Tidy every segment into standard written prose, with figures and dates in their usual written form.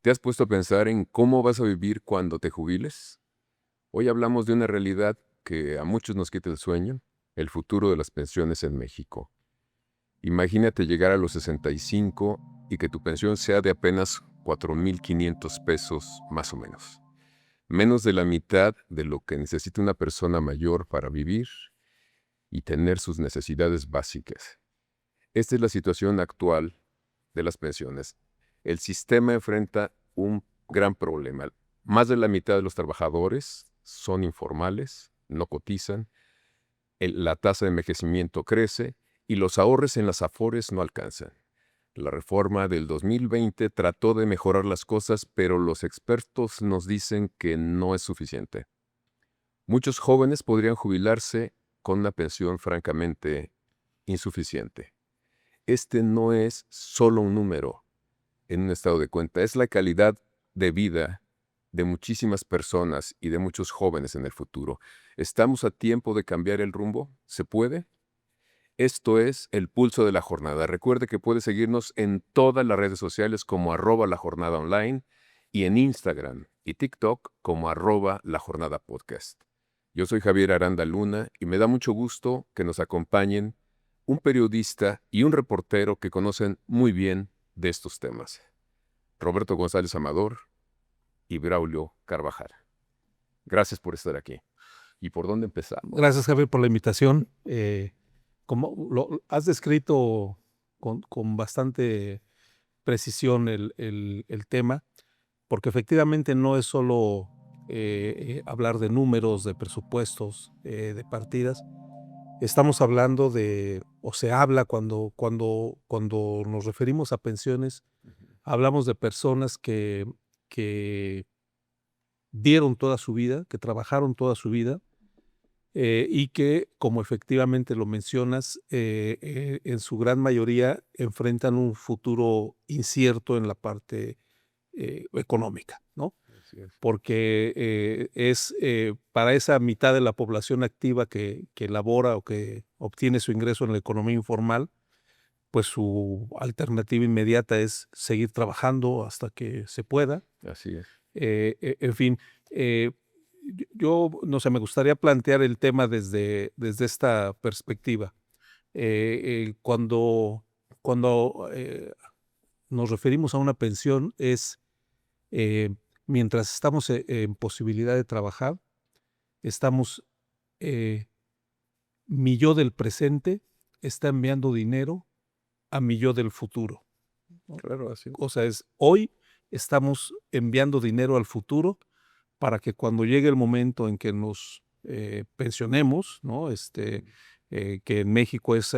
¿Te has puesto a pensar en cómo vas a vivir cuando te jubiles? Hoy hablamos de una realidad que a muchos nos quita el sueño, el futuro de las pensiones en México. Imagínate llegar a los 65 y que tu pensión sea de apenas 4,500 pesos más o menos. Menos de la mitad de lo que necesita una persona mayor para vivir y tener sus necesidades básicas. Esta es la situación actual de las pensiones. El sistema enfrenta un gran problema. Más de la mitad de los trabajadores son informales, no cotizan, la tasa de envejecimiento crece y los ahorros en las Afores no alcanzan. La reforma del 2020 trató de mejorar las cosas, pero los expertos nos dicen que no es suficiente. Muchos jóvenes podrían jubilarse con una pensión francamente insuficiente. Este no es solo un número en un estado de cuenta, es la calidad de vida de muchísimas personas y de muchos jóvenes en el futuro. ¿Estamos a tiempo de cambiar el rumbo? ¿Se puede? Esto es El Pulso de la Jornada. Recuerde que puede seguirnos en todas las redes sociales como @lajornadaonline y en Instagram y TikTok como @lajornadapodcast. Yo soy Javier Aranda Luna y me da mucho gusto que nos acompañen un periodista y un reportero que conocen muy bien de estos temas. Roberto González Amador y Braulio Carvajal. Gracias por estar aquí. ¿Y por dónde empezamos? Gracias, Javier, por la invitación. Como lo has descrito con bastante precisión el tema, porque efectivamente no es solo hablar de números, de presupuestos, de partidas. Estamos hablando o se habla cuando nos referimos a pensiones, hablamos de personas que dieron toda su vida, que trabajaron toda su vida, y que, como efectivamente lo mencionas, en su gran mayoría enfrentan un futuro incierto en la parte económica, ¿no? Así es. Porque es para esa mitad de la población activa que labora o que obtiene su ingreso en la economía informal, pues su alternativa inmediata es seguir trabajando hasta que se pueda. Así es. En fin, eh, no sé, me gustaría plantear el tema desde esta perspectiva. Cuando nos referimos a una pensión es eh, mientras estamos en posibilidad de trabajar, estamos, mi yo del presente está enviando dinero a mi yo del futuro, ¿no? Claro, así es. O sea, hoy estamos enviando dinero al futuro para que cuando llegue el momento en que nos pensionemos, ¿no? Que en México es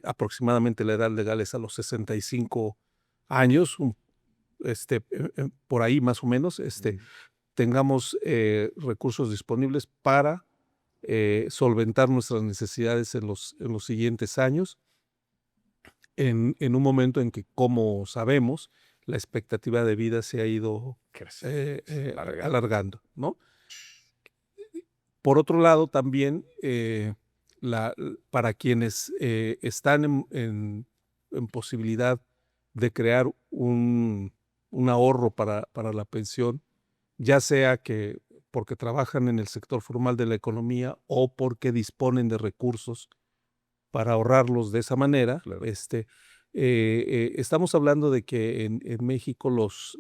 aproximadamente la edad legal es a los 65 años, por ahí más o menos, tengamos recursos disponibles para solventar nuestras necesidades en los siguientes años, en un momento en que, como sabemos, la expectativa de vida se ha ido alargando, ¿no? Por otro lado, también, para quienes están en posibilidad de crear un ahorro para la pensión, ya sea que porque trabajan en el sector formal de la economía o porque disponen de recursos para ahorrarlos de esa manera, Claro. estamos hablando de que en México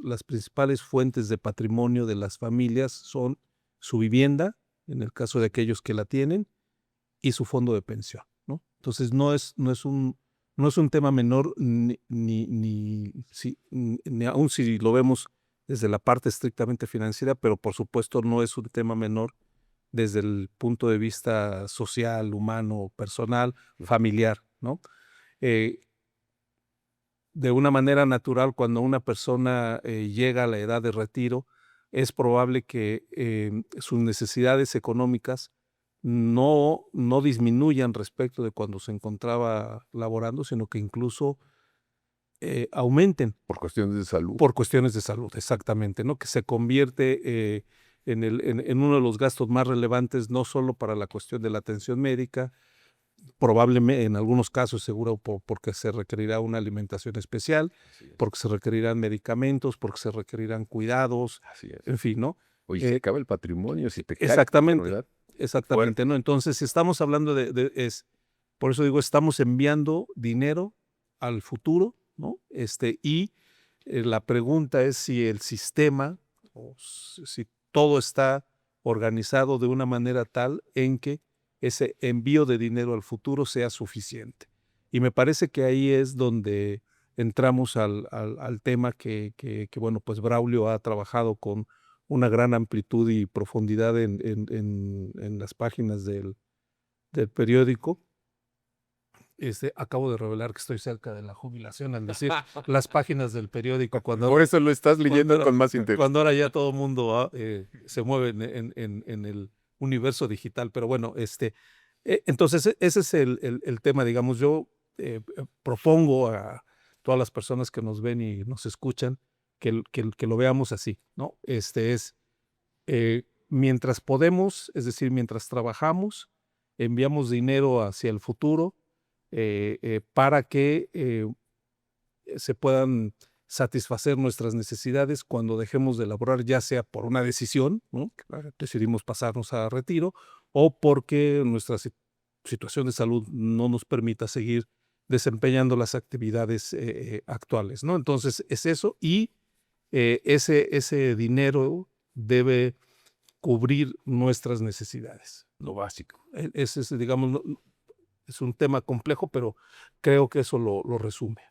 las principales fuentes de patrimonio de las familias son su vivienda, en el caso de aquellos que la tienen, y su fondo de pensión, ¿no? Entonces no es un tema menor, ni aun si lo vemos desde la parte estrictamente financiera, pero por supuesto no es un tema menor desde el punto de vista social, humano, personal, familiar, ¿no? Eh, de una manera natural, cuando una persona llega a la edad de retiro, es probable que sus necesidades económicas no disminuyan respecto de cuando se encontraba laborando, sino que incluso aumenten. Por cuestiones de salud. Por cuestiones de salud, exactamente, ¿no? Que se convierte en uno de los gastos más relevantes, no solo para la cuestión de la atención médica, probablemente en algunos casos seguro porque se requerirá una alimentación especial, porque se requerirán medicamentos, porque se requerirán cuidados, Así es. en fin, ¿no? Oye, se acaba el patrimonio, si te cae la Exactamente, enfermedad, exactamente, ¿no? Entonces, si estamos hablando por eso digo, estamos enviando dinero al futuro, ¿no? Y la pregunta es si el sistema, o si todo está organizado de una manera tal en que ese envío de dinero al futuro sea suficiente. Y me parece que ahí es donde entramos al tema bueno, pues Braulio ha trabajado con una gran amplitud y profundidad en las páginas del periódico. Acabo de revelar que estoy cerca de la jubilación al decir las páginas del periódico por eso lo estás leyendo con más interés. cuando ahora ya todo el mundo se mueve en el universo digital. Pero bueno, entonces ese es el tema, digamos. Yo propongo a todas las personas que nos ven y nos escuchan que lo veamos así, ¿no? Mientras podemos, es decir, mientras trabajamos, enviamos dinero hacia el futuro para que se puedan satisfacer nuestras necesidades cuando dejemos de laborar, ya sea por una decisión, ¿no? Decidimos pasarnos a retiro, o porque nuestra situación de salud no nos permita seguir desempeñando las actividades actuales, ¿no? Entonces es eso, y ese dinero debe cubrir nuestras necesidades. Lo básico. Ese es, digamos, es un tema complejo, pero creo que eso lo resume.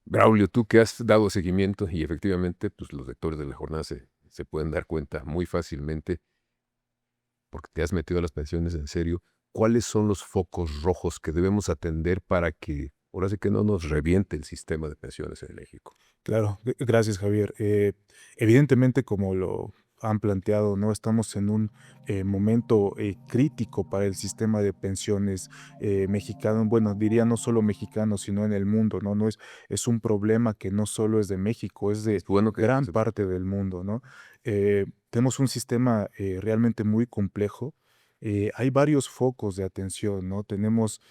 Braulio, tú que has dado seguimiento y efectivamente pues, los lectores de la jornada se pueden dar cuenta muy fácilmente, porque te has metido a las pensiones en serio, ¿cuáles son los focos rojos que debemos atender para que ahora sí que no nos reviente el sistema de pensiones en México? Claro, gracias Javier. Evidentemente, como lo han planteado, ¿no? Estamos en un momento crítico para el sistema de pensiones mexicano. Bueno, diría no solo mexicano, sino en el mundo, ¿no? Es un problema que no solo es de México, es de Bueno que gran parte del mundo, ¿no? Tenemos un sistema realmente muy complejo. Hay varios focos de atención, ¿no? Tenemos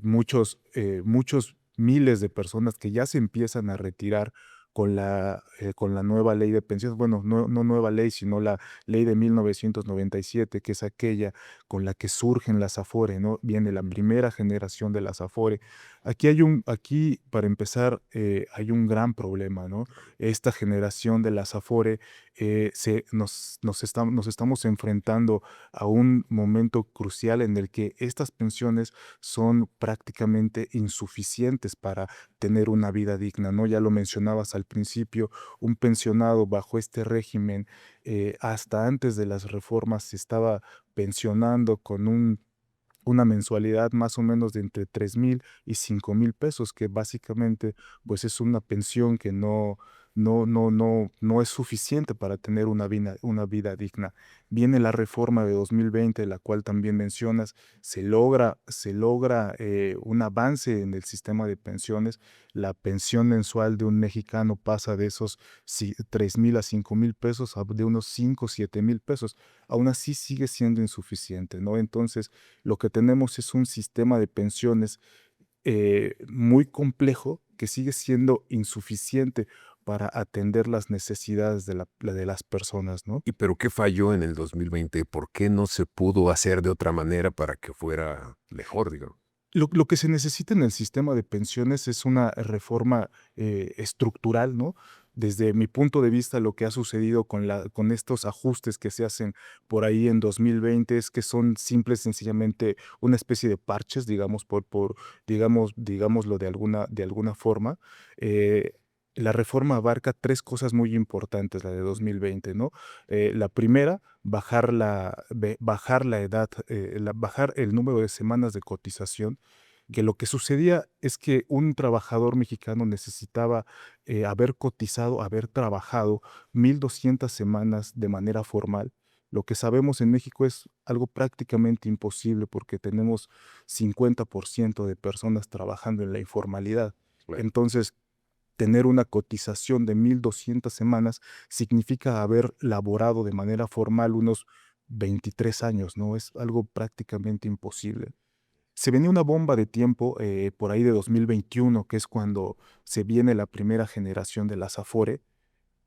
muchos miles de personas que ya se empiezan a retirar con la nueva ley de pensiones. Bueno, no nueva ley, sino la ley de 1997, que es aquella con la que surgen las Afore, ¿no? Viene la primera generación de las Afore. Aquí para empezar, hay un gran problema, ¿no? Esta generación de las Afore nos estamos enfrentando a un momento crucial en el que estas pensiones son prácticamente insuficientes para tener una vida digna, ¿no? Ya lo mencionabas al principio, un pensionado bajo este régimen, hasta antes de las reformas se estaba pensionando con una mensualidad más o menos de entre 3,000 y 5,000 pesos, que básicamente pues es una pensión que no es suficiente para tener una vida digna. Viene la reforma de 2020, la cual también mencionas, se logra un avance en el sistema de pensiones. La pensión mensual de un mexicano pasa de esos 3,000 a 5,000 pesos a de unos 5, 7,000 pesos. Aún así sigue siendo insuficiente, ¿no? Entonces, lo que tenemos es un sistema de pensiones muy complejo que sigue siendo insuficiente para atender las necesidades de las personas, ¿no? ¿Y pero qué falló en el 2020? ¿Por qué no se pudo hacer de otra manera para que fuera mejor, digamos? Lo que se necesita en el sistema de pensiones es una reforma estructural, ¿no? Desde mi punto de vista, lo que ha sucedido con estos ajustes que se hacen por ahí en 2020 es que son simples, sencillamente una especie de parches, digamos, digámoslo de alguna forma. Eh, la reforma abarca tres cosas muy importantes, la de 2020, ¿no? La primera, bajar la edad, bajar el número de semanas de cotización, que lo que sucedía es que un trabajador mexicano necesitaba haber trabajado 1,200 semanas de manera formal. Lo que sabemos en México es algo prácticamente imposible porque tenemos 50% de personas trabajando en la informalidad. Claro. Entonces, tener una cotización de 1,200 semanas significa haber laborado de manera formal unos 23 años, ¿no? Es algo prácticamente imposible. Se venía una bomba de tiempo por ahí de 2021, que es cuando se viene la primera generación de las Afore.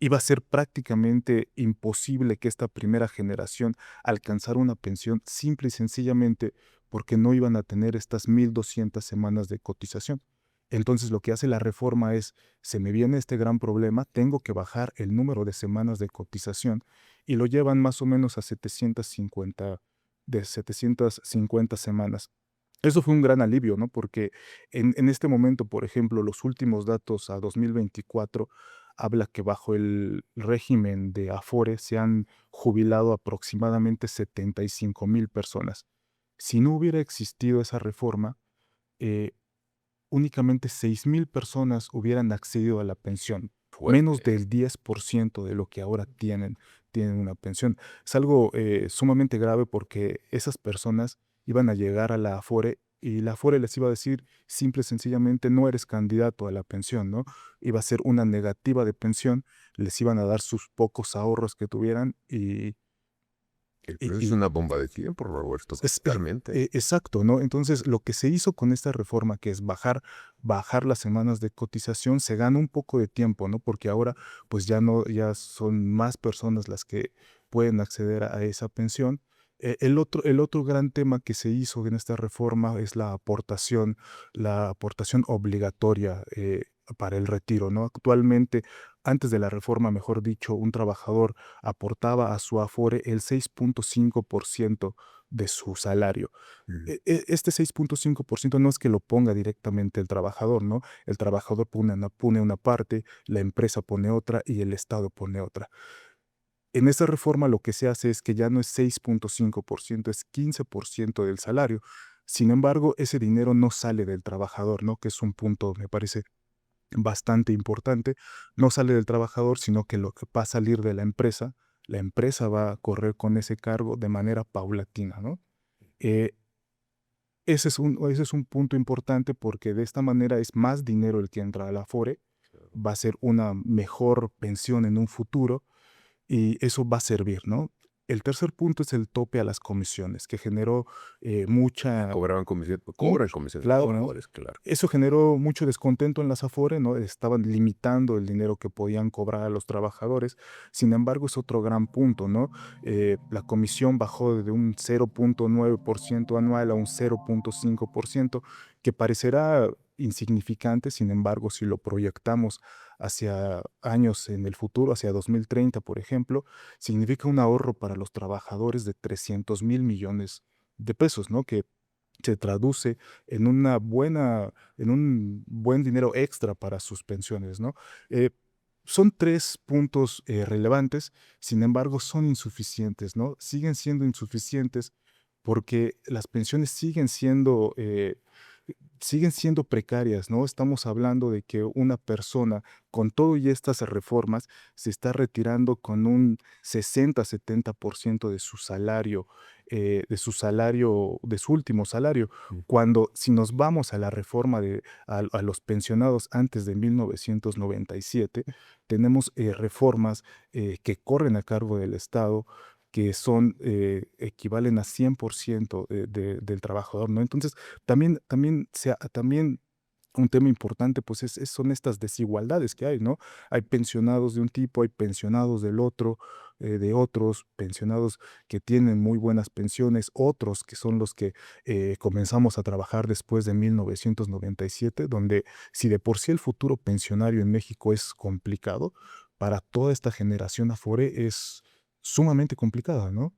Iba a ser prácticamente imposible que esta primera generación alcanzara una pensión simple y sencillamente porque no iban a tener estas 1.200 semanas de cotización. Entonces lo que hace la reforma es, se me viene este gran problema, tengo que bajar el número de semanas de cotización y lo llevan más o menos a 750 semanas. Eso fue un gran alivio, ¿no? Porque en este momento, por ejemplo, los últimos datos a 2024 habla que bajo el régimen de Afore se han jubilado aproximadamente 75,000 personas. Si no hubiera existido esa reforma, eh, únicamente 6,000 personas hubieran accedido a la pensión, menos Fuerte. del 10% de lo que ahora tienen una pensión. Es algo sumamente grave porque esas personas iban a llegar a la Afore y la Afore les iba a decir simple y sencillamente no eres candidato a la pensión, ¿no? Iba a ser una negativa de pensión, les iban a dar sus pocos ahorros que tuvieran Pero es y una bomba de tiempo, Roberto, totalmente. exacto, ¿no? Entonces, lo que se hizo con esta reforma, que es bajar las semanas de cotización, se gana un poco de tiempo, ¿no? Porque ahora, pues ya no, ya son más personas las que pueden acceder a esa pensión. El otro gran tema que se hizo en esta reforma es la aportación obligatoria para el retiro, ¿no? Actualmente, antes de la reforma, mejor dicho, un trabajador aportaba a su Afore el 6,5% de su salario. Mm. Este 6,5% no es que lo ponga directamente el trabajador, ¿no? El trabajador pone una parte, la empresa pone otra y el Estado pone otra. En esta reforma lo que se hace es que ya no es 6,5%, es 15% del salario. Sin embargo, ese dinero no sale del trabajador, ¿no? Que es un punto, me parece, bastante importante. No sale del trabajador, sino que lo que va a salir de la empresa va a correr con ese cargo de manera paulatina, ¿no? Eh, ese es un punto importante porque de esta manera es más dinero el que entra a la Afore, va a ser una mejor pensión en un futuro y eso va a servir, ¿no? El tercer punto es el tope a las comisiones, que generó mucha, Cobraban comisión, cobran mucho, comisiones los claro, ¿no? trabajadores, claro. Eso generó mucho descontento en las Afore, ¿no? Estaban limitando el dinero que podían cobrar a los trabajadores. Sin embargo, es otro gran punto, ¿no? La comisión bajó de un 0,9% anual a un 0,5%, que parecerá insignificante, sin embargo, si lo proyectamos hacia años en el futuro, hacia 2030, por ejemplo, significa un ahorro para los trabajadores de 300,000 millones de pesos, ¿no? Que se traduce en un buen dinero extra para sus pensiones, ¿no? Eh, Son tres puntos relevantes, sin embargo, son insuficientes, ¿no? Siguen siendo insuficientes porque las pensiones siguen siendo precarias, ¿no? Estamos hablando de que una persona con todo y estas reformas se está retirando con un 60-70% de su último salario, Mm. cuando si nos vamos a la reforma a los pensionados antes de 1997, tenemos reformas que corren a cargo del Estado que equivalen a 100% del trabajador, ¿no? Entonces, también un tema importante, pues son estas desigualdades que hay, ¿no? Hay pensionados de un tipo, hay pensionados del otro, de otros, pensionados que tienen muy buenas pensiones, otros que son los que comenzamos a trabajar después de 1997, donde si de por sí el futuro pensionario en México es complicado, para toda esta generación Afore es sumamente complicada, ¿no?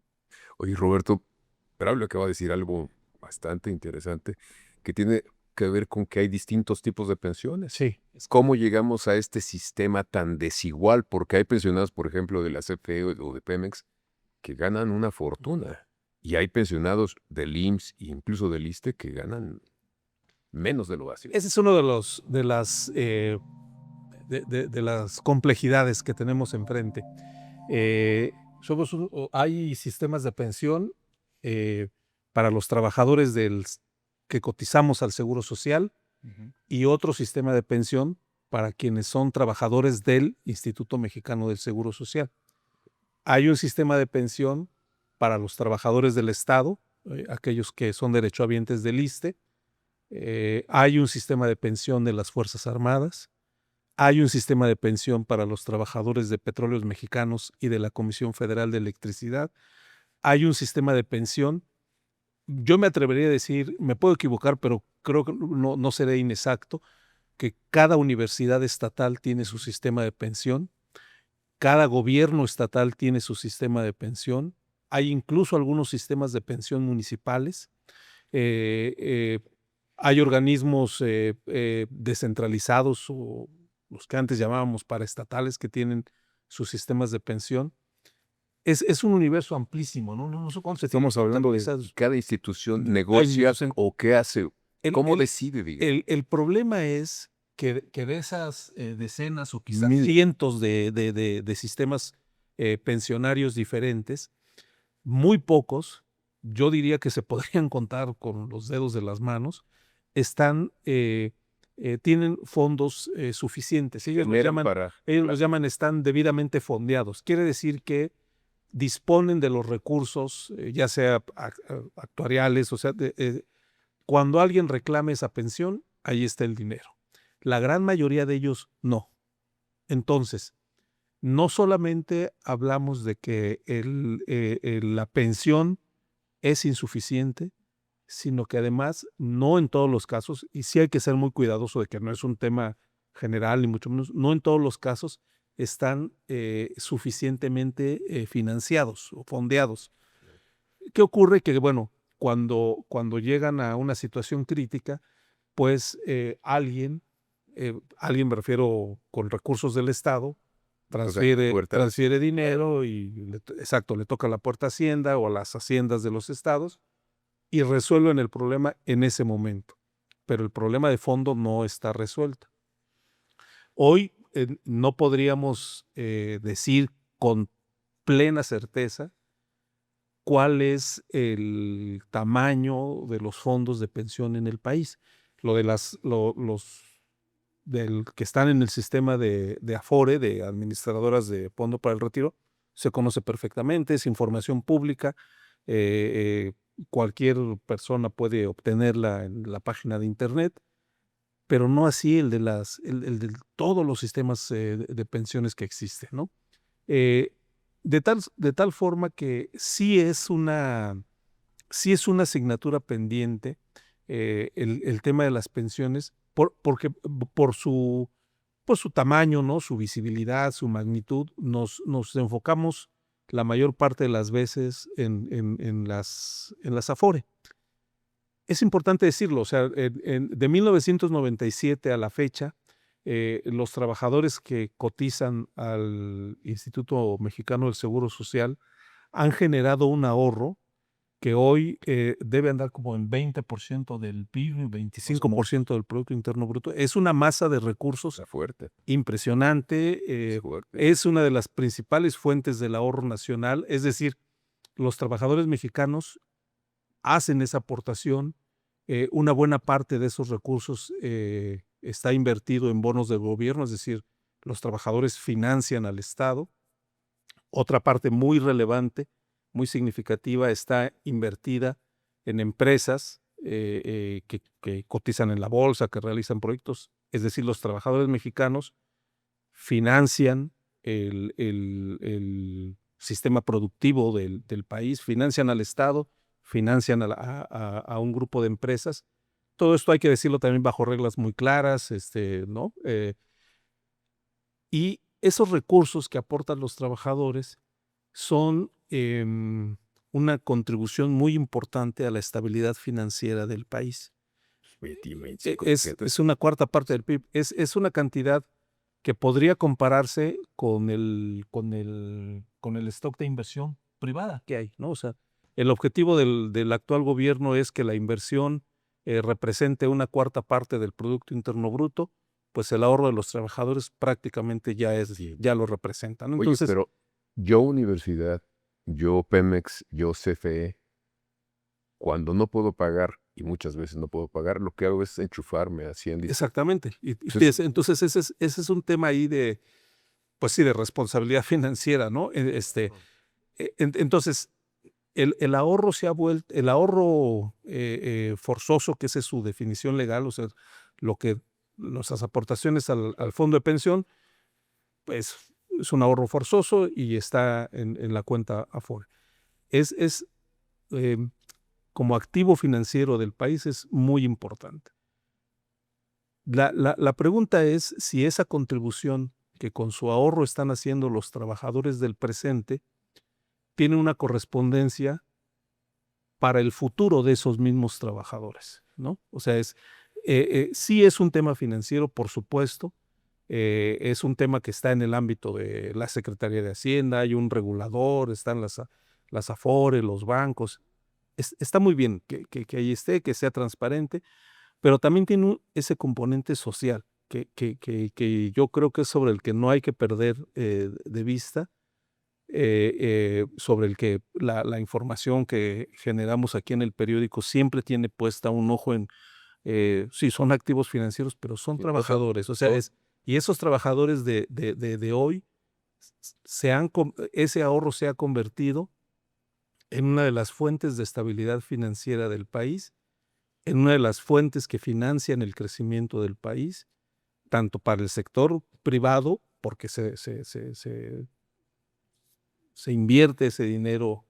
Oye, Roberto, Braulio acaba de decir algo bastante interesante que tiene que ver con que hay distintos tipos de pensiones. Sí. ¿Cómo llegamos a este sistema tan desigual? Porque hay pensionados, por ejemplo, de la CFE o de Pemex, que ganan una fortuna. Y hay pensionados del IMSS e incluso del ISSSTE que ganan menos de lo básico. Ese es uno de las complejidades que tenemos enfrente. Hay sistemas de pensión eh, para los trabajadores que cotizamos al Seguro Social Ujú. y otro sistema de pensión para quienes son trabajadores del Instituto Mexicano del Seguro Social. Hay un sistema de pensión para los trabajadores del Estado, aquellos que son derechohabientes del ISSSTE. Hay un sistema de pensión de las Fuerzas Armadas. Hay un sistema de pensión para los trabajadores de Petróleos Mexicanos y de la Comisión Federal de Electricidad. Hay un sistema de pensión. Yo me atrevería a decir, me puedo equivocar, pero creo que no seré inexacto, que cada universidad estatal tiene su sistema de pensión, cada gobierno estatal tiene su sistema de pensión, hay incluso algunos sistemas de pensión municipales, hay organismos descentralizados, o los que antes llamábamos paraestatales, que tienen sus sistemas de pensión. Es un universo amplísimo, ¿no? No sé cuánto se tiene. Estamos hablando de Cada institución negocia o qué hace, cómo el- decide, digamos. El problema es que de esas decenas o quizás Mil- cientos de sistemas pensionarios diferentes, muy pocos, yo diría que se podrían contar con los dedos de las manos, tienen fondos suficientes. Ellos los llaman están debidamente fondeados. Quiere decir que disponen de los recursos, ya sea actuariales, o sea, cuando alguien reclame esa pensión, ahí está el dinero. La gran mayoría de ellos no. Entonces, no solamente hablamos de que la pensión es insuficiente, sino que además no en todos los casos, y sí hay que ser muy cuidadoso de que no es un tema general ni mucho menos, no en todos los casos están suficientemente financiados o fondeados. ¿Qué ocurre? Que, bueno, cuando llegan a una situación crítica, pues alguien me refiero con recursos del Estado, transfiere dinero y le toca la puerta a Hacienda o a las haciendas de los estados y resuelven el problema en ese momento. Pero el problema de fondo no está resuelto. Hoy no podríamos decir con plena certeza cuál es el tamaño de los fondos de pensión en el país. Lo de los que están en el sistema de Afore, de administradoras de fondo para el retiro, se conoce perfectamente, es información pública, cualquier persona puede obtenerla en la página de internet, pero no así el de todos los sistemas de pensiones que existen, ¿no? De tal forma que sí es una asignatura pendiente el tema de las pensiones, porque por su tamaño, ¿no? Su visibilidad, su magnitud, nos enfocamos la mayor parte de las veces en las Afore. Es importante decirlo, o sea, de 1997 a la fecha, los trabajadores que cotizan al Instituto Mexicano del Seguro Social han generado un ahorro que hoy debe andar como en 20% del PIB, 25% del Producto Interno Bruto. Es una masa de recursos Fuerte. impresionante, es una de las principales fuentes del ahorro nacional, es decir, los trabajadores mexicanos hacen esa aportación, una buena parte de esos recursos está invertido en bonos del gobierno, es decir, los trabajadores financian al Estado. Otra parte muy relevante, muy significativa, está invertida en empresas que cotizan en la bolsa, que realizan proyectos, es decir, los trabajadores mexicanos financian el sistema productivo del país, financian al Estado, financian a un grupo de empresas. Todo esto hay que decirlo también bajo reglas muy claras, ¿no? Y esos recursos que aportan los trabajadores son una contribución muy importante a la estabilidad financiera del país. Es una cuarta parte del PIB. Es una cantidad que podría compararse con el stock de inversión privada que hay, ¿no? O sea, el objetivo del actual gobierno es que la inversión represente una cuarta parte del Producto Interno Bruto, pues el ahorro de los trabajadores prácticamente ya lo representa, ¿no? Entonces, oye, pero yo universidad, yo Pemex, yo CFE, cuando no puedo pagar, y muchas veces no puedo pagar, lo que hago es enchufarme a Hacienda. Exactamente. Entonces ese es un tema ahí de responsabilidad financiera, ¿no? Entonces, el ahorro se ha vuelto, el ahorro forzoso, que esa es su definición legal, o sea, nuestras aportaciones al fondo de pensión, pues es un ahorro forzoso y está en la cuenta Afore. Es como activo financiero del país es muy importante. La pregunta es si esa contribución que con su ahorro están haciendo los trabajadores del presente tiene una correspondencia para el futuro de esos mismos trabajadores, ¿no? O sea, sí es un tema financiero, por supuesto, es un tema que está en el ámbito de la Secretaría de Hacienda, hay un regulador, están las Afore, los bancos. Está muy bien que ahí esté, que sea transparente, pero también tiene ese componente social que yo creo que es sobre el que no hay que perder de vista, sobre el que la información que generamos aquí en el periódico siempre tiene puesta un ojo en, sí, son activos financieros, pero son trabajadores, o sea, y esos trabajadores de hoy, ese ahorro se ha convertido en una de las fuentes de estabilidad financiera del país, en una de las fuentes que financian el crecimiento del país, tanto para el sector privado, porque se invierte ese dinero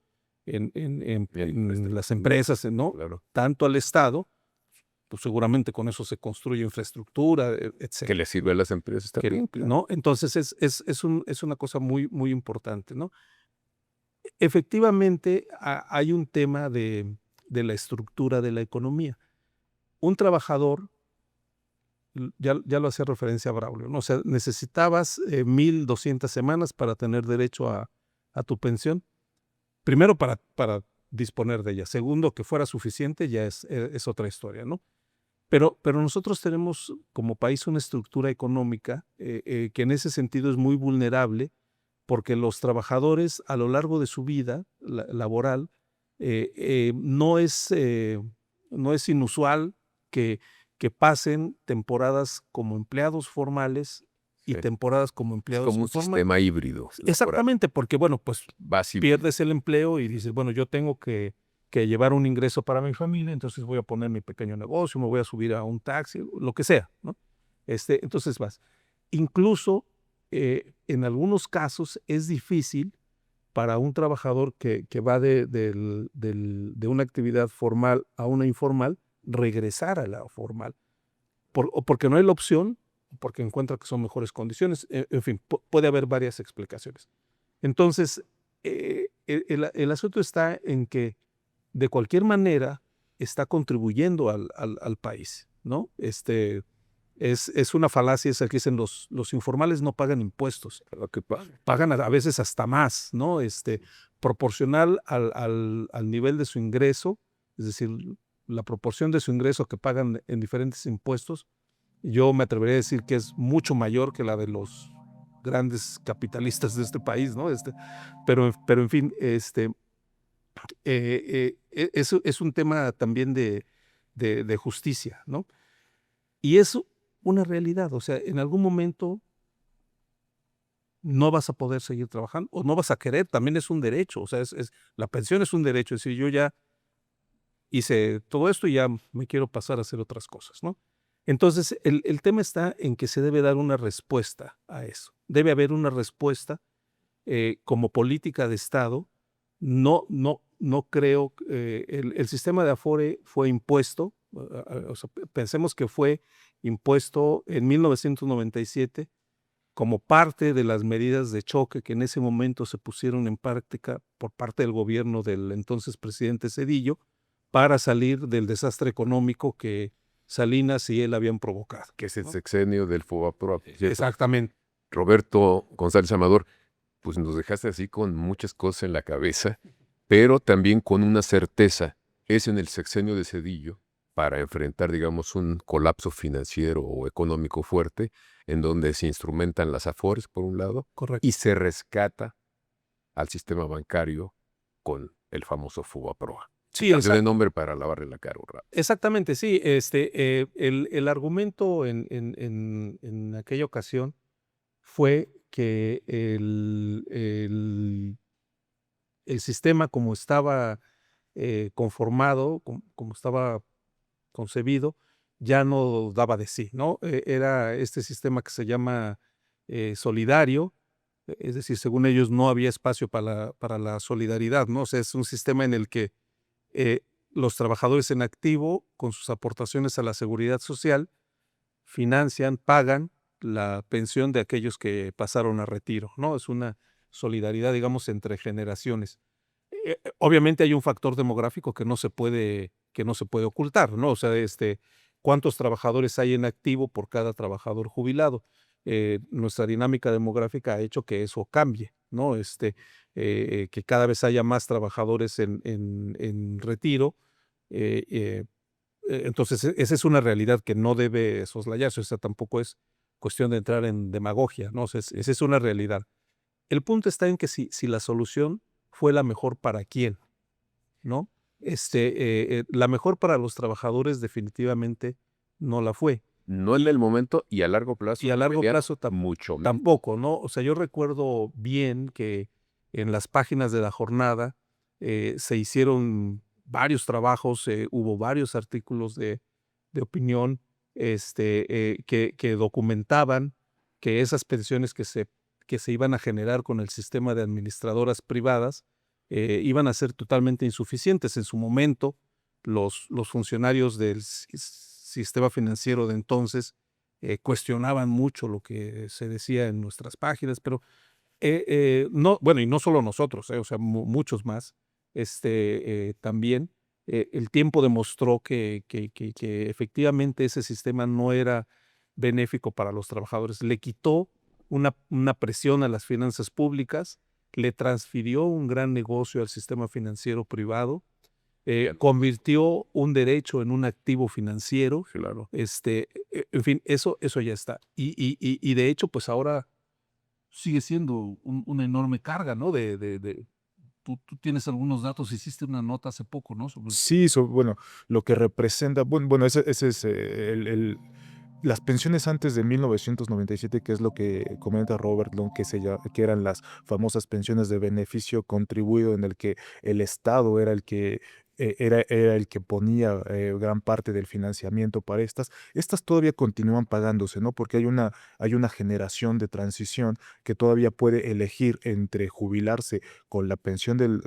en las empresas, ¿no? Claro. Tanto al Estado, pues seguramente con eso se construye infraestructura, etc. Que le sirve a las empresas también. ¿No? Entonces es una cosa muy, muy importante, ¿no? Efectivamente, hay un tema de la estructura de la economía. Un trabajador, ya lo hacía referencia a Braulio, ¿no? O sea, necesitabas 1,200 semanas para tener derecho a tu pensión. Primero, para disponer de ella. Segundo, que fuera suficiente, ya es otra historia, ¿no? Pero nosotros tenemos como país una estructura económica que en ese sentido es muy vulnerable, porque los trabajadores a lo largo de su vida laboral no es inusual que pasen temporadas como empleados formales y Sí. temporadas como Es empleados como un informales. sistema híbrido. Exactamente, porque bueno, pues Vas y pierdes el empleo y dices, bueno, yo tengo que llevar un ingreso para mi familia, entonces voy a poner mi pequeño negocio, me voy a subir a un taxi, lo que sea, ¿no? Entonces vas. Incluso en algunos casos es difícil para un trabajador que va de una actividad formal a una informal regresar a la formal, o porque no hay la opción, o porque encuentra que son mejores condiciones, en fin, puede haber varias explicaciones. Entonces, el asunto está en que de cualquier manera está contribuyendo al país, ¿no? Es una falacia esa que dicen los informales no pagan impuestos, lo que pasa. pagan a veces hasta más, ¿no? Proporcional al nivel de su ingreso, es decir, la proporción de su ingreso que pagan en diferentes impuestos, yo me atrevería a decir que es mucho mayor que la de los grandes capitalistas de este país, ¿no? Pero en fin, es un tema también de justicia, ¿no? Y es una realidad, o sea, en algún momento no vas a poder seguir trabajando o no vas a querer, también es un derecho, o sea, la pensión es un derecho, es decir, yo ya hice todo esto y ya me quiero pasar a hacer otras cosas, ¿no? Entonces, el tema está en que se debe dar una respuesta a eso. Debe haber una respuesta como política de Estado. No creo, el sistema de Afore fue impuesto, o sea, pensemos que fue impuesto en 1997 como parte de las medidas de choque que en ese momento se pusieron en práctica por parte del gobierno del entonces presidente Zedillo para salir del desastre económico que Salinas y él habían provocado. Que es el sexenio del FOBAPROA. Exactamente. Roberto González Amador, pues nos dejaste así con muchas cosas en la cabeza, pero también con una certeza. Es en el sexenio de Zedillo, para enfrentar, digamos, un colapso financiero o económico fuerte, en donde se instrumentan las Afores, por un lado, Correcto. y se rescata al sistema bancario con el famoso FOBAPROA. Sí, Cambió de nombre para lavarle la cara un rato. exactamente, sí. El argumento en aquella ocasión fue que el sistema como estaba conformado, como estaba concebido, ya no daba de sí, ¿no? Era este sistema que se llama solidario, es decir, según ellos no había espacio para la solidaridad, ¿no? O sea, es un sistema en el que eh, los trabajadores en activo, con sus aportaciones a la seguridad social, financian, pagan la pensión de aquellos que pasaron a retiro, ¿no? Es una solidaridad, digamos, entre generaciones. Obviamente hay un factor demográfico que no se puede ocultar, ¿no? O sea, ¿cuántos trabajadores hay en activo por cada trabajador jubilado? Nuestra dinámica demográfica ha hecho que eso cambie, ¿no? Que cada vez haya más trabajadores en retiro. eh, eh, entonces, esa es una realidad que no debe soslayarse, o sea, tampoco es cuestión de entrar en demagogia, ¿no? O sea, esa es una realidad. El punto está en que si la solución fue la mejor para quién, ¿no? La mejor para los trabajadores definitivamente no la fue. No en el momento y a largo plazo. Y a largo mediano, plazo mucho menos. tampoco, ¿no? O sea, yo recuerdo bien que en las páginas de La Jornada se hicieron varios trabajos, hubo varios artículos de opinión que documentaban que esas pensiones que se iban a generar con el sistema de administradoras privadas iban a ser totalmente insuficientes. En su momento, los funcionarios del sistema financiero de entonces cuestionaban mucho lo que se decía en nuestras páginas, pero no, bueno, y no solo nosotros, o sea, muchos más, también. El tiempo demostró que efectivamente ese sistema no era benéfico para los trabajadores. Le quitó una presión a las finanzas públicas, le transfirió un gran negocio al sistema financiero privado, convirtió un derecho en un activo financiero. Claro. En fin, eso ya está. Y de hecho, pues ahora sigue siendo una enorme carga, ¿no? Tú tienes algunos datos, hiciste una nota hace poco, ¿no? Sí, bueno, lo que representa, bueno, ese es las pensiones antes de 1997, que es lo que comenta Robert Long, que eran las famosas pensiones de beneficio contribuido, en el que el Estado era el que era el que ponía gran parte del financiamiento para estas. Estas todavía continúan pagándose, ¿no? Porque hay una generación de transición que todavía puede elegir entre jubilarse con la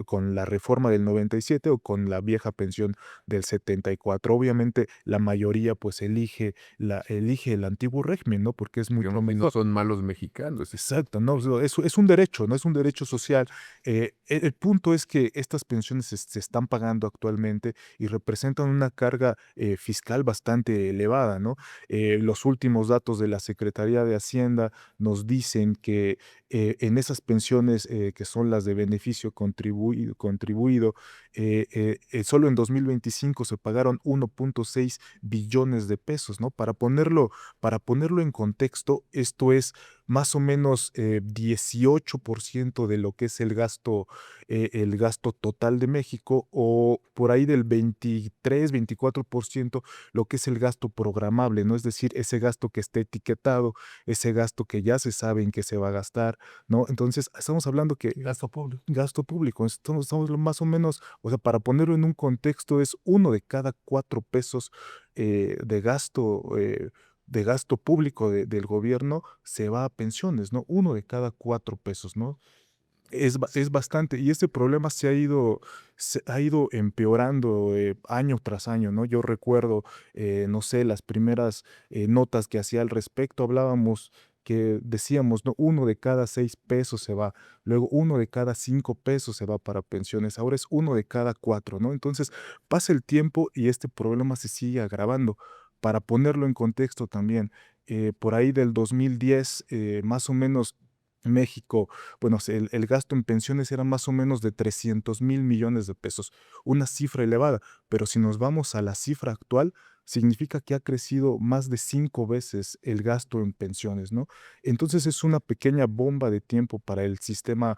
con la reforma del 97 o con la vieja pensión del 74. Obviamente la mayoría pues elige el antiguo régimen, ¿no? Porque es mucho Digamos, no mejor. son malos mexicanos. Exacto, ¿no? Es un derecho, ¿no? Es un derecho social. El punto es que estas pensiones se están pagando actualmente y representan una carga fiscal bastante elevada, ¿no? Los últimos datos de la Secretaría de Hacienda nos dicen que en esas pensiones que son las de beneficio contribuido, solo en 2025 se pagaron 1.6 billones de pesos, ¿no? Para ponerlo en contexto, esto es más o menos 18% de lo que es el gasto total de México, o por ahí del 23-24% lo que es el gasto programable, ¿no? Es decir, ese gasto que esté etiquetado, ese gasto que ya se sabe en qué se va a gastar, ¿no? Entonces, estamos hablando que Gasto público. gasto público, estamos más o menos, o sea, para ponerlo en un contexto, es 1 de cada 4 pesos de gasto público del gobierno se va a pensiones, ¿no? 1 de cada 4 pesos, ¿no? Es bastante, y este problema se ha ido empeorando año tras año, ¿no? Yo recuerdo, no sé, las primeras notas que hacía al respecto, hablábamos que decíamos, ¿no? 1 de cada 6 pesos se va, luego 1 de cada 5 pesos se va para pensiones, ahora es 1 de cada 4, ¿no? Entonces pasa el tiempo y este problema se sigue agravando. Para ponerlo en contexto también, por ahí del 2010, más o menos México, bueno, el gasto en pensiones era más o menos de 300.000 millones de pesos, una cifra elevada, pero si nos vamos a la cifra actual, significa que ha crecido más de 5 veces el gasto en pensiones, ¿no? Entonces es una pequeña bomba de tiempo para el sistema,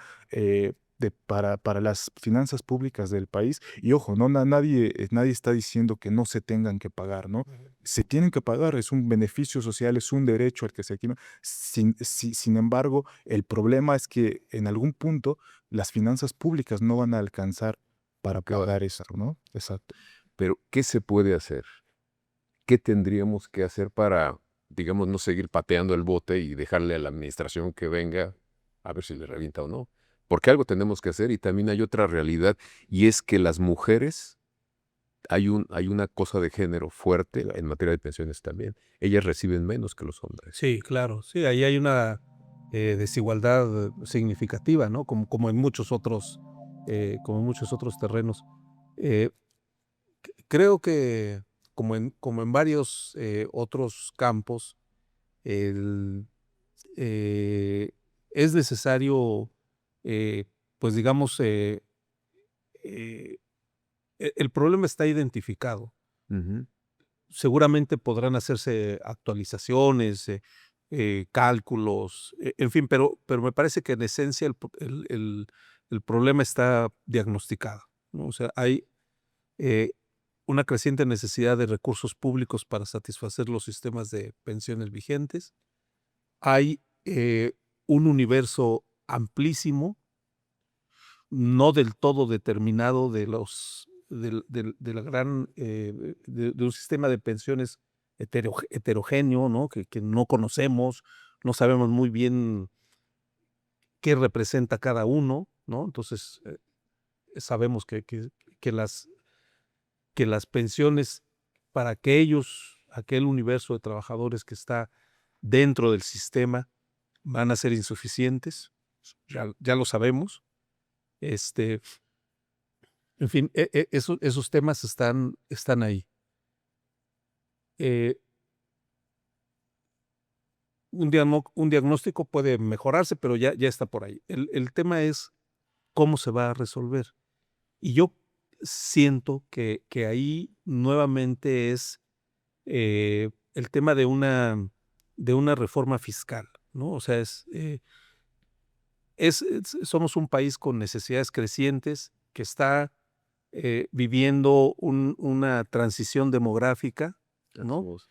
para las finanzas públicas del país. Y ojo, no, nadie está diciendo que no se tengan que pagar, ¿no? se tienen que pagar, es un beneficio social, es un derecho al que se adquiere. Sin embargo, el problema es que en algún punto las finanzas públicas no van a alcanzar para Claro. pagar eso, ¿no? Exacto. Pero, ¿qué se puede hacer? ¿Qué tendríamos que hacer para, digamos, no seguir pateando el bote y dejarle a la administración que venga a ver si le revienta o no? Porque algo tenemos que hacer y también hay otra realidad, y es que las mujeres, hay una cosa de género fuerte Claro. en materia de pensiones también. Ellas reciben menos que los hombres. Sí, claro. Sí, ahí hay una desigualdad significativa, ¿no? Como en muchos otros, como en muchos otros terrenos. Eh, Creo que como en varios otros campos, el, eh, es necesario, eh, pues digamos, eh, el problema está identificado. Ujú. Seguramente podrán hacerse actualizaciones, cálculos, en fin, pero me parece que en esencia el problema está diagnosticado, ¿no? O sea, hay eh, una creciente necesidad de recursos públicos para satisfacer los sistemas de pensiones vigentes. Hay un universo amplísimo, no del todo determinado de la gran, de un sistema de pensiones heterogéneo, ¿no? Que no conocemos, no sabemos muy bien qué representa cada uno, ¿no? Entonces, sabemos que las, que las pensiones para aquel universo de trabajadores que está dentro del sistema van a ser insuficientes, ya lo sabemos. Este, En fin, esos temas están ahí. Eh, un diagnóstico puede mejorarse, pero ya está por ahí. El tema es cómo se va a resolver. Y yo siento que ahí nuevamente es el tema de una reforma fiscal, ¿no? O sea, somos un país con necesidades crecientes que está viviendo una transición demográfica, ¿no? Somos-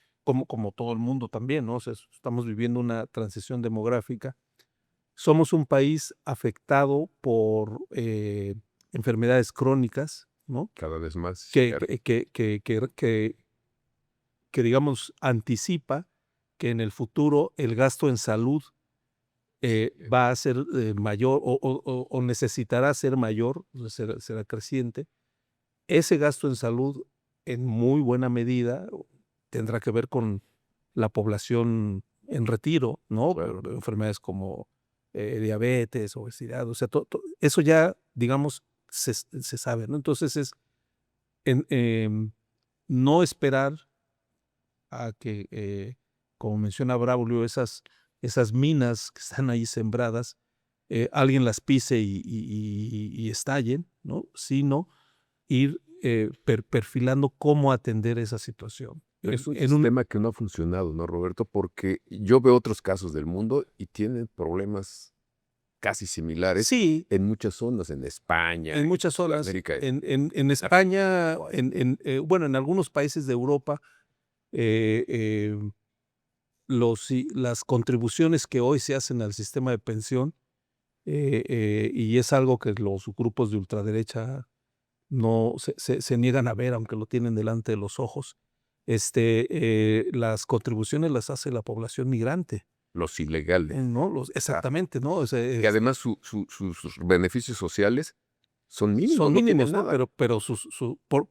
Como todo el mundo también, ¿no? O sea, estamos viviendo una transición demográfica. Somos un país afectado por enfermedades crónicas, ¿no? Cada vez más. Que, que, que, que, que, que- que, digamos, anticipa que en el futuro el gasto en salud va a ser mayor o necesitará ser mayor, o sea, será creciente. Ese gasto en salud, en muy buena medida, tendrá que ver con la población en retiro, ¿no? Claro. Por enfermedades como diabetes, obesidad, o sea, eso ya, digamos, se sabe, ¿no? Entonces es en, no esperar a que, como menciona Braulio, esas minas que están ahí sembradas, alguien las pise y estallen, ¿no? Sino ir perfilando cómo atender esa situación. Es un sistema que no ha funcionado, ¿no, Roberto? Porque yo veo otros casos del mundo y tienen problemas casi similares Sí, en muchas zonas, en España, en muchas zonas, Sudamérica. en España, bueno, en algunos países de Europa, eh, eh, las contribuciones que hoy se hacen al sistema de pensión, y es algo que los grupos de ultraderecha no se niegan a ver, aunque lo tienen delante de los ojos. Las contribuciones las hace la población migrante, Los ilegales. ¿no? Exactamente, ¿no? O sea, Que además sus beneficios sociales son mínimos, son no tienen mínimos, ¿no? nada. Pero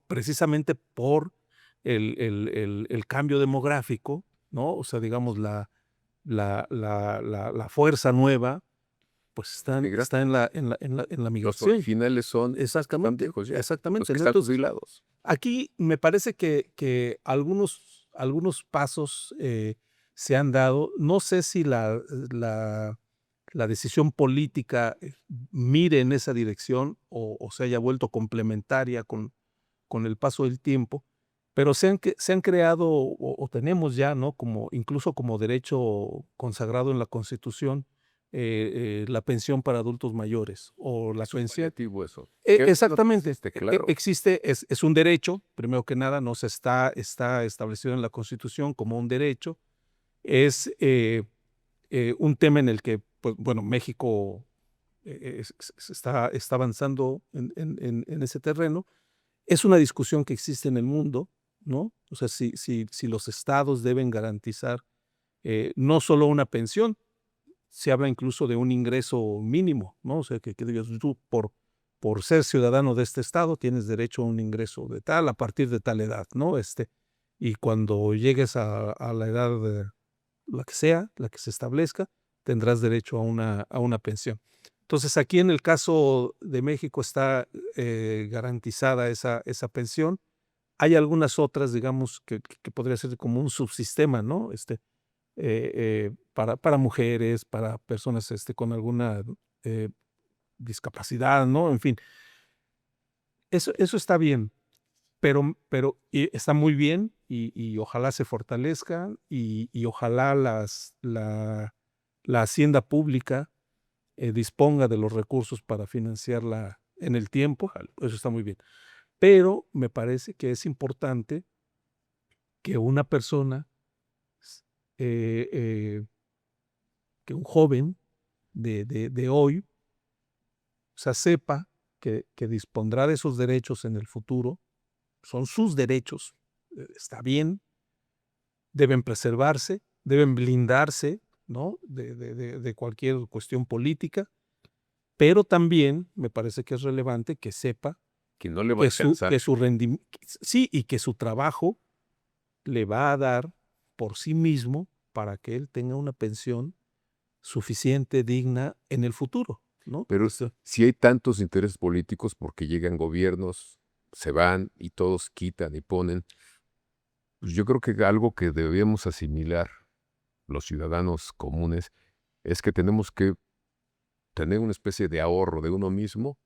precisamente por el cambio demográfico, ¿no? O sea, digamos, la fuerza nueva, pues Migra- está en la Los migración. originales son tan Exactamente, viejos ya. Los exactamente. que están Entonces, jubilados. aquí me parece que algunos pasos se han dado. No sé si la decisión política mire en esa dirección o se haya vuelto complementaria con el paso del tiempo, pero se han creado o tenemos ya, ¿no? Incluso como derecho consagrado en la Constitución, la pensión para adultos mayores o la Es un pensión. paliativo eso. ¿Qué es lo que Exactamente. existe? Claro. Existe, es un derecho, primero que nada, no se está establecido en la Constitución como un derecho. Es un tema en el que, pues, bueno, México está avanzando en ese terreno. Es una discusión que existe en el mundo, ¿no? O sea, si los estados deben garantizar no solo una pensión, se habla incluso de un ingreso mínimo, ¿no? O sea, que digas, tú por ser ciudadano de este estado tienes derecho a un ingreso de tal a partir de tal edad, ¿no? Y cuando llegues a la edad de la que sea, la que se establezca, tendrás derecho a una pensión. Entonces, aquí en el caso de México está garantizada esa pensión. Hay algunas otras, digamos, que podría ser como un subsistema, ¿no? Para mujeres, para personas con alguna eh, discapacidad, ¿no? En fin, eso está bien, y está muy bien y ojalá se fortalezca y ojalá la hacienda pública disponga de los recursos para financiarla en el tiempo, eso está muy bien. Pero me parece que es importante que una persona, eh, eh, que un joven de hoy, o sea, sepa que dispondrá de esos derechos en el futuro, son sus derechos, está bien, deben preservarse, deben blindarse, ¿no? De cualquier cuestión política, pero también me parece que es relevante que sepa Que no le va a alcanzar. que su rendimiento, sí, y que su trabajo le va a dar por sí mismo para que él tenga una pensión suficiente, digna en el futuro, ¿no? Pero si hay tantos intereses políticos porque llegan gobiernos, se van y todos quitan y ponen, pues yo creo que algo que debemos asimilar los ciudadanos comunes es que tenemos que tener una especie de ahorro de uno mismo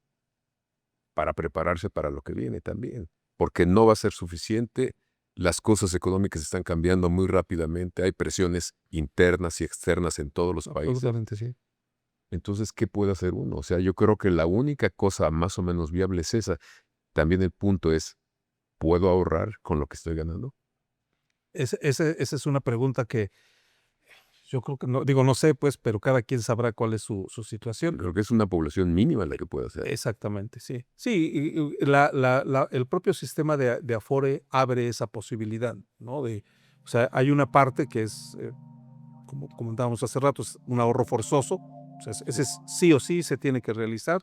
para prepararse para lo que viene también, porque no va a ser suficiente. Las cosas económicas están cambiando muy rápidamente, hay presiones internas y externas en todos los países. Absolutamente, sí. Entonces, ¿qué puede hacer uno? O sea, yo creo que la única cosa más o menos viable es esa. También el punto es, ¿puedo ahorrar con lo que estoy ganando? Esa es una pregunta que yo creo que no, digo, no sé, pues, pero cada quien sabrá cuál es su situación. Creo que es una población mínima la que puede hacer. Exactamente, sí. Sí, y el propio sistema de Afore abre esa posibilidad, ¿no? O sea, hay una parte que es, como comentábamos hace rato, es un ahorro forzoso. O sea, ese es sí o sí se tiene que realizar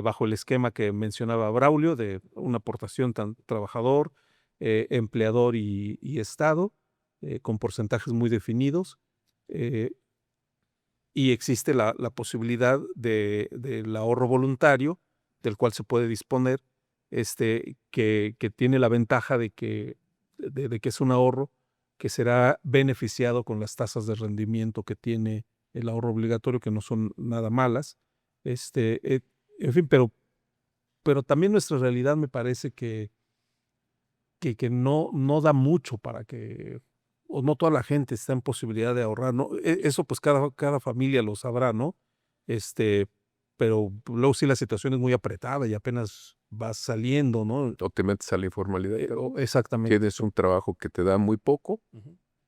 bajo el esquema que mencionaba Braulio de una aportación tan trabajador, empleador y Estado, con porcentajes muy definidos. eh, y existe la posibilidad del ahorro voluntario, del cual se puede disponer, que tiene la ventaja de que es un ahorro que será beneficiado con las tasas de rendimiento que tiene el ahorro obligatorio, que no son nada malas. En fin, pero también nuestra realidad me parece que no da mucho para que, o no toda la gente está en posibilidad de ahorrar, ¿no? Eso pues cada familia lo sabrá, ¿no? Pero luego sí la situación es muy apretada y apenas vas saliendo, ¿no? O te metes a la informalidad. Exactamente. Tienes un trabajo que te da muy poco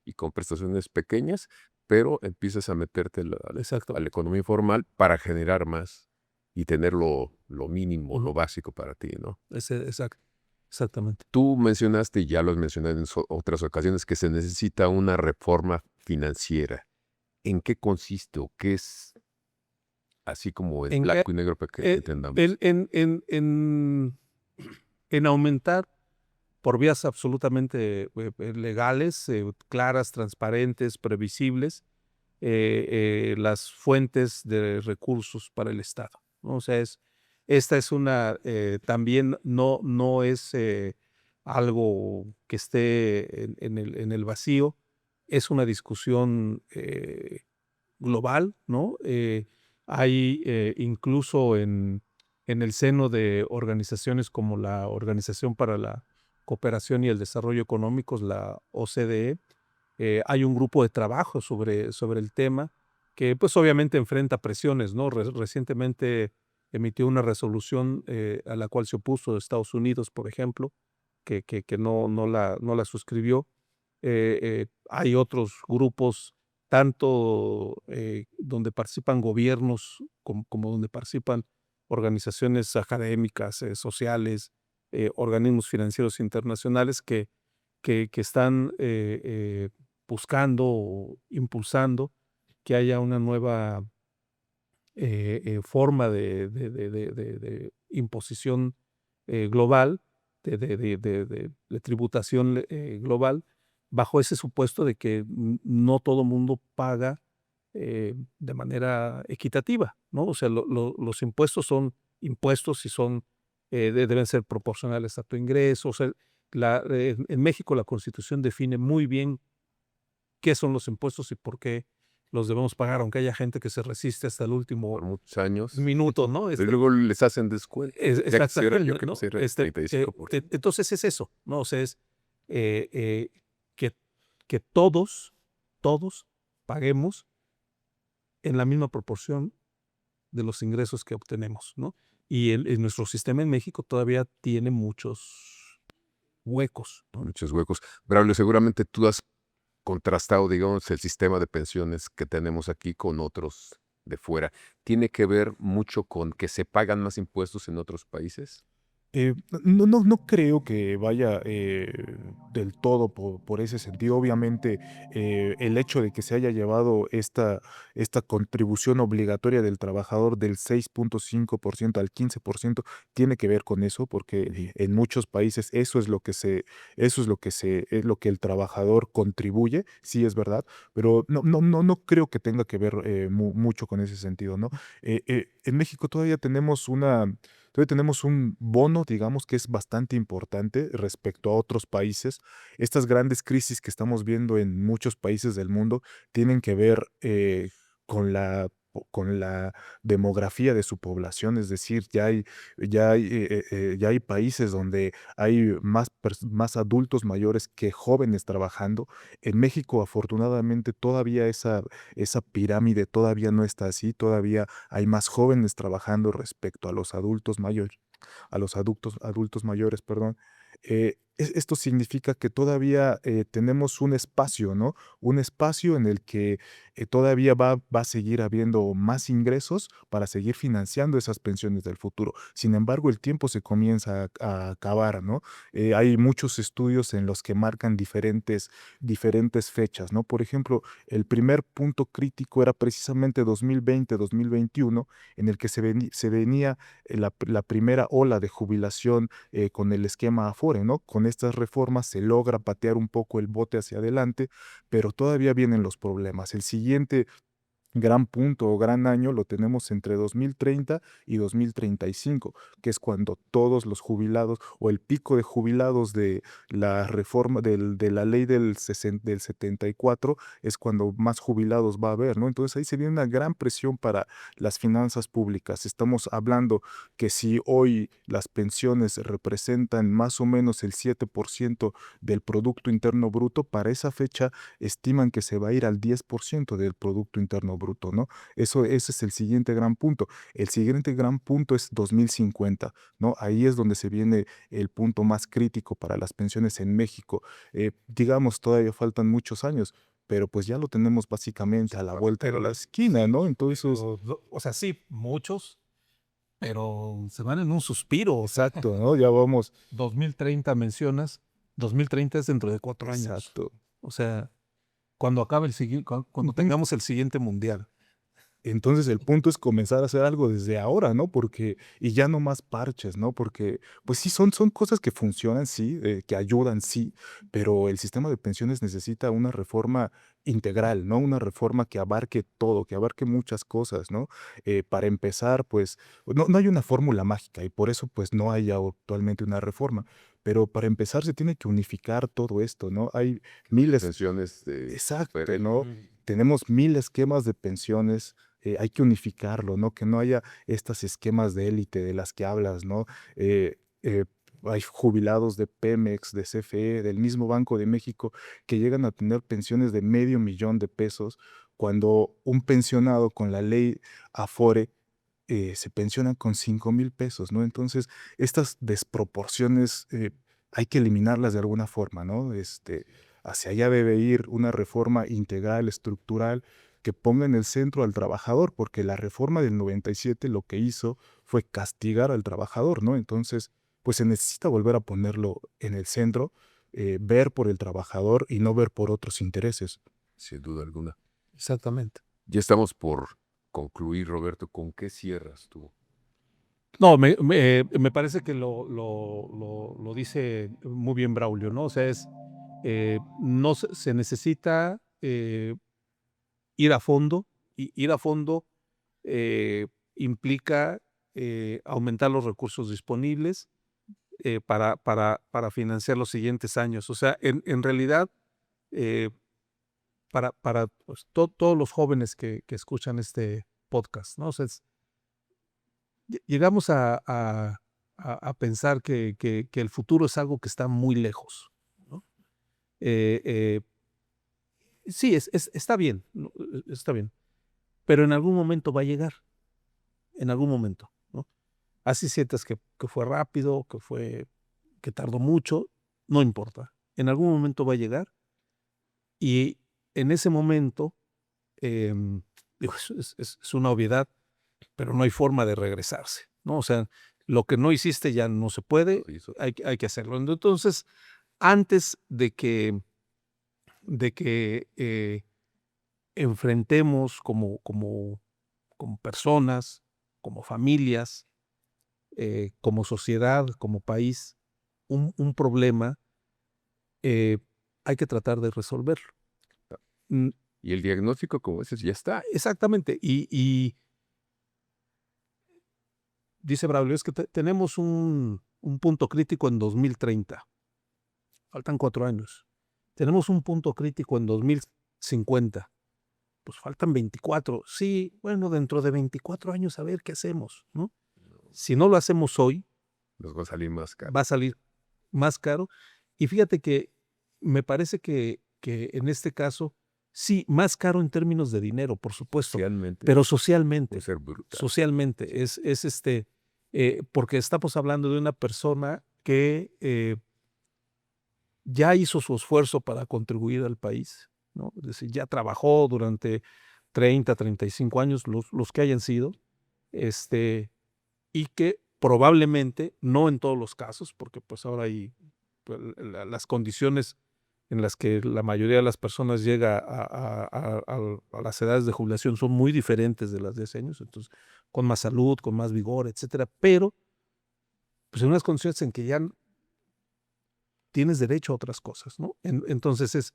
y con prestaciones pequeñas, pero empiezas a meterte a Exacto. la economía informal para generar más y tener lo mínimo, lo básico para ti, ¿no? Exactamente. Tú mencionaste, y ya lo has mencionado en otras ocasiones, que se necesita una reforma financiera. ¿En qué consiste o qué es, así como en blanco y negro para que entendamos? En aumentar por vías absolutamente legales, claras, transparentes, previsibles, las fuentes de recursos para el Estado, ¿no? O sea, esta es una, también no es algo que esté en el vacío, es una discusión global, ¿no? Hay incluso en el seno de organizaciones como la Organización para la Cooperación y el Desarrollo Económicos, la OCDE, hay un grupo de trabajo sobre el tema que pues obviamente enfrenta presiones, ¿no? Recientemente emitió una resolución a la cual se opuso Estados Unidos, por ejemplo, que no la suscribió. Hay otros grupos, tanto donde participan gobiernos como donde participan organizaciones académicas, sociales, organismos financieros internacionales que están buscando o impulsando que haya una nueva forma de imposición global, de tributación global, bajo ese supuesto de que no todo mundo paga de manera equitativa, ¿no? O sea, los impuestos son impuestos y deben ser proporcionales a tu ingreso. O sea, en México la Constitución define muy bien qué son los impuestos y por qué los debemos pagar, aunque haya gente que se resiste hasta el por último muchos años. minuto, ¿no? Pero luego les hacen descuento. Ya quisiera yo Exactamente, que ¿no? pusiera el 35%. Entonces es eso, ¿no? O sea, es eh, eh, que, que todos paguemos en la misma proporción de los ingresos que obtenemos, ¿no? Y nuestro sistema en México todavía tiene muchos huecos, ¿no? Muchos huecos. Braulio, seguramente tú has contrastado, digamos, el sistema de pensiones que tenemos aquí con otros de fuera. ¿Tiene que ver mucho con que se pagan más impuestos en otros países? No creo que vaya del todo por ese sentido. Obviamente, el hecho de que se haya llevado esta contribución obligatoria del trabajador del 6.5% al 15% tiene que ver con eso, porque en muchos países es lo que el trabajador contribuye, sí es verdad, pero no creo que tenga que ver mucho con ese sentido, ¿no? En México todavía tenemos un bono, digamos, que es bastante importante respecto a otros países. Estas grandes crisis que estamos viendo en muchos países del mundo tienen que ver con la demografía de su población, es decir, ya hay países donde hay más adultos mayores que jóvenes trabajando. En México, afortunadamente, todavía esa pirámide todavía no está así, todavía hay más jóvenes trabajando respecto a los adultos mayores, adultos mayores, perdón. Esto significa que todavía tenemos un espacio, ¿no? Un espacio en el que todavía va a seguir habiendo más ingresos para seguir financiando esas pensiones del futuro. Sin embargo, el tiempo se comienza a acabar, ¿no? Hay muchos estudios en los que marcan diferentes fechas, ¿no? Por ejemplo, el primer punto crítico era precisamente 2020-2021, en el que se venía la primera ola de jubilación con el esquema Afore, ¿no? Con estas reformas se logra patear un poco el bote hacia adelante, pero todavía vienen los problemas. El siguiente gran punto o gran año lo tenemos entre 2030 y 2035, que es cuando todos los jubilados o el pico de jubilados de la reforma de la ley del 74 es cuando más jubilados va a haber, ¿no? Entonces ahí se viene una gran presión para las finanzas públicas. Estamos hablando que si hoy las pensiones representan más o menos el 7% del Producto Interno Bruto, para esa fecha estiman que se va a ir al 10% del Producto Interno Bruto, ¿no? Ese es el siguiente gran punto. El siguiente gran punto es 2050, ¿no? Ahí es donde se viene el punto más crítico para las pensiones en México. Digamos, todavía faltan muchos años, pero pues ya lo tenemos básicamente a la vuelta de la esquina, ¿no? Entonces, O sea, sí, muchos, pero se van en un suspiro. O sea, exacto, ¿no? Ya vamos. 2030 mencionas, 2030 es dentro de 4 años. Exacto. O sea, cuando acabe cuando tengamos el siguiente mundial. Entonces el punto es comenzar a hacer algo desde ahora, ¿no? Y ya no más parches, ¿no? Porque, pues sí, son cosas que funcionan, sí, que ayudan, sí, pero el sistema de pensiones necesita una reforma integral, ¿no? Una reforma que abarque todo, que abarque muchas cosas, ¿no? Para empezar, pues, no hay una fórmula mágica y por eso, pues, no hay actualmente una reforma. Pero para empezar se tiene que unificar todo esto, ¿no? Hay miles. Pensiones de Exacto, diferentes. ¿no? Tenemos 1000 esquemas de pensiones, hay que unificarlo, ¿no? Que no haya estos esquemas de élite de las que hablas, ¿no? Eh, eh, Hay jubilados de Pemex, de CFE, del mismo Banco de México, que llegan a tener pensiones de $500,000 de pesos cuando un pensionado con la ley Afore se pensiona con 5,000 pesos, ¿no? Entonces, estas desproporciones hay que eliminarlas de alguna forma, ¿no? Hacia allá debe ir una reforma integral, estructural, que ponga en el centro al trabajador, porque la reforma del 97 lo que hizo fue castigar al trabajador, ¿no? Entonces, pues se necesita volver a ponerlo en el centro, ver por el trabajador y no ver por otros intereses. Sin duda alguna. Exactamente. Ya estamos por concluir, Roberto. ¿Con qué cierras tú? No, me parece que lo dice muy bien Braulio, ¿no? O sea, no se necesita ir a fondo, y ir a fondo implica aumentar los recursos disponibles para financiar los siguientes años. O sea, en realidad, eh, para pues, todos los jóvenes que escuchan este podcast, ¿no? O sea, llegamos a pensar que el futuro es algo que está muy lejos, ¿no? Eh, eh, sí, está bien, ¿no? Está bien, pero en algún momento va a llegar, en algún momento, ¿no? Así sientas que fue rápido, que tardó mucho, no importa. En algún momento va a llegar y en ese momento, digo, es una obviedad, pero no hay forma de regresarse, ¿no? O sea, lo que no hiciste ya no se puede, hay que hacerlo. Entonces, antes de que enfrentemos como personas, como familias, como sociedad, como país, un problema, eh, hay que tratar de resolverlo. Mm, Y el diagnóstico, como dices, ya está. Exactamente. Y dice Braulio, es que tenemos un punto crítico en 2030. Faltan 4 años. Tenemos un punto crítico en 2050. Pues faltan 24. Sí, bueno, dentro de 24 años a ver qué hacemos, ¿no? Si no lo hacemos hoy, Nos va a salir más caro. va a salir más caro. Y fíjate que me parece que en este caso, sí, más caro en términos de dinero, por supuesto, Socialmente pero socialmente, puede ser brutal. socialmente, porque estamos hablando de una persona que ya hizo su esfuerzo para contribuir al país, ¿no? Es decir, ya trabajó durante 30, 35 años, los que hayan sido, y que probablemente, no en todos los casos, porque pues ahora hay pues, las condiciones en las que la mayoría de las personas llega a las edades de jubilación son muy diferentes de las de hace años, entonces con más salud, con más vigor, etcétera, pero pues en unas condiciones en que ya tienes derecho a otras cosas, ¿no? Entonces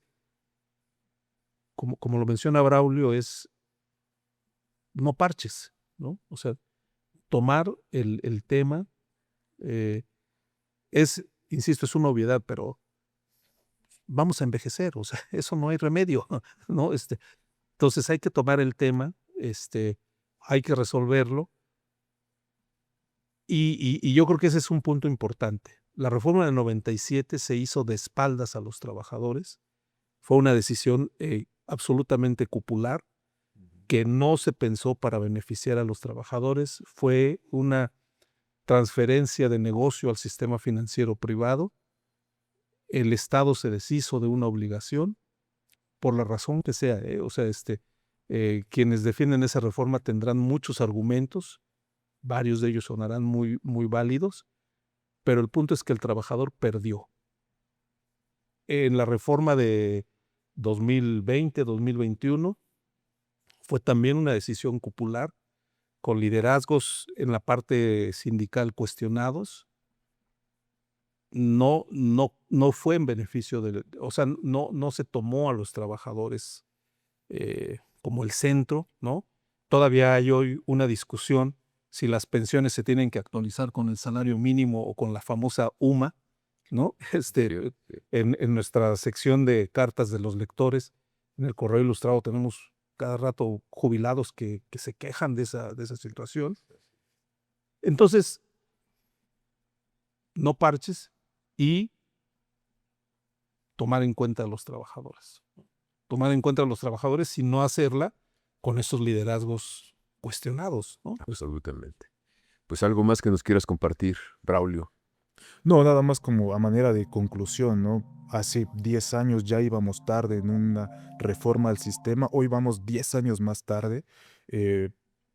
como lo menciona Braulio, no parches, ¿no? O sea, tomar el tema eh, insisto, es una obviedad, pero vamos a envejecer, o sea, eso no hay remedio, ¿no? Entonces hay que tomar el tema, hay que resolverlo, y yo creo que ese es un punto importante. La reforma del 97 se hizo de espaldas a los trabajadores, fue una decisión absolutamente cupular, que no se pensó para beneficiar a los trabajadores, fue una transferencia de negocio al sistema financiero privado. El Estado se deshizo de una obligación, por la razón que sea, o sea, quienes defienden esa reforma tendrán muchos argumentos, varios de ellos sonarán muy, muy válidos, pero el punto es que el trabajador perdió. En la reforma de 2020, 2021, fue también una decisión cupular, con liderazgos en la parte sindical cuestionados. No fue en beneficio o sea, no se tomó a los trabajadores como el centro, ¿no? Todavía hay hoy una discusión si las pensiones se tienen que actualizar con el salario mínimo o con la famosa UMA, ¿no? Sí. En nuestra sección de cartas de los lectores, en el Correo Ilustrado tenemos cada rato jubilados que se quejan de esa situación. Entonces, no parches y tomar en cuenta a los trabajadores. tomar en cuenta a los trabajadores, sino hacerla con estos liderazgos cuestionados, ¿no? Absolutamente. Pues algo más que nos quieras compartir, Braulio. No, nada más como a manera de conclusión, ¿no? Hace 10 años ya íbamos tarde en una reforma al sistema, hoy vamos 10 años más tarde. eh,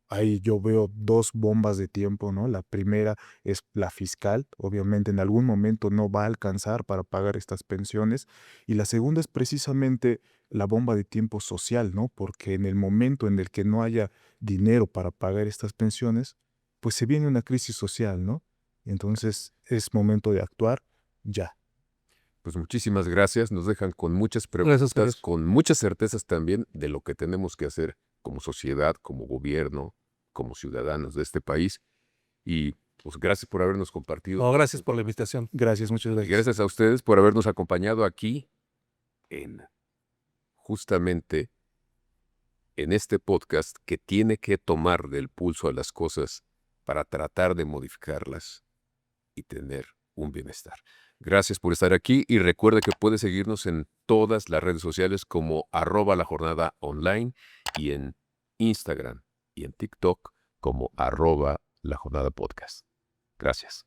Ahí yo veo dos bombas de tiempo, ¿no? La primera es la fiscal, obviamente en algún momento no va a alcanzar para pagar estas pensiones, y la segunda es precisamente la bomba de tiempo social, ¿no? Porque en el momento en el que no haya dinero para pagar estas pensiones, pues se viene una crisis social, ¿no? Entonces es momento de actuar ya. Pues muchísimas gracias. Nos dejan con muchas Gracias, Javier. preguntas, con muchas certezas también de lo que tenemos que hacer como sociedad, como gobierno, como ciudadanos de este país. Y pues gracias por habernos compartido. No, gracias por la invitación. Gracias, muchas Y gracias. gracias a ustedes por habernos acompañado aquí justamente en este podcast que tiene que tomar del pulso a las cosas para tratar de modificarlas y tener un bienestar. Gracias por estar aquí y recuerda que puedes seguirnos en todas las redes sociales como @lajornadaonline y en Instagram y en TikTok como @lajornadapodcast. Gracias.